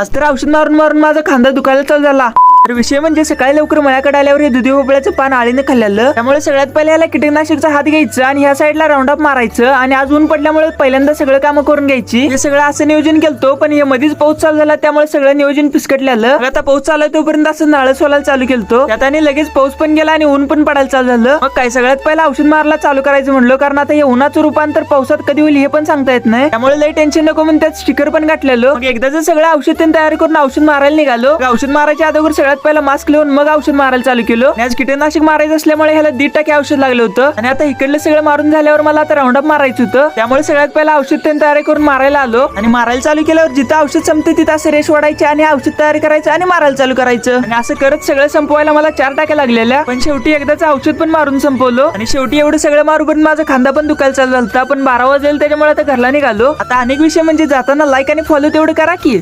आज तर औषध मारून मारून माझा खांदा दुखायला चालू झाला. तर विषय म्हणजे सकाळी लवकर मळ्याकडे आल्यावर हे दुधी भोपळ्याचं पान आळीने खाल्लेलं. त्यामुळे सगळ्यात पहिले याला कीटकनाशकचा हात घ्यायचं आणि ह्या साईडला राऊंड अप मारायचं आणि आज ऊन पडल्यामुळे पहिल्यांदा सगळं काम करून घ्यायची. हे सगळं असं नियोजन केलतो, पण हे मध्येच पाऊस चालू झाला त्यामुळे सगळं नियोजन पिसकटलेलं. आता पाऊस चालू आहे तोपर्यंत असं नाळं सोलायला चालू केलतो. त्यात आणि लगेच पाऊस पण गेला आणि ऊन पण पडायला चालू झालं. मग काय सगळ्यात पहिला औषध मारायला चालू करायचं म्हणलं, कारण आता हे उन्हाचं रूपांतर पावसात कधी होईल हे पण सांगता येत नाही. त्यामुळे लई टेन्शन नको म्हणून त्यात स्टिकर पण घातलेलं. मग एकदा जर सगळं औषध तयारी करून औषध मारायला निघालो. औषध मारायच्या अगोदर सगळ्यात पहिला मास्क लावून मग औषध मारायला चालू केलं. आज कीटकनाशक मारायचं असल्यामुळे ह्याला 1.5% औषध लागलं होतं आणि आता इकडलं सगळं मारून झाल्यावर मला आता राऊंड अप मारायचं होतं. त्यामुळे सगळ्यात पहिला औषध तयारी करून मारायला आलो आणि मारायला चालू केल्यावर जिथं औषध संपते तिथं असं रेस वाढायची आणि औषध तयारी करायचं आणि मारायला चालू करायचं आणि असं करत सगळं संपवायला मला 4 टाक्या लागलेल्या. पण शेवटी एकदाच औषध पण मारून संपवलं आणि शेवटी एवढं सगळं मारूपर्यंत माझा खांदा पण दुखायला चालू झाला. पण 12 वाजले त्याच्यामुळे आता घरला निघालो. आता अनेक विषय म्हणजे जाताना लाईक आणि फॉलो तेवढं करा की.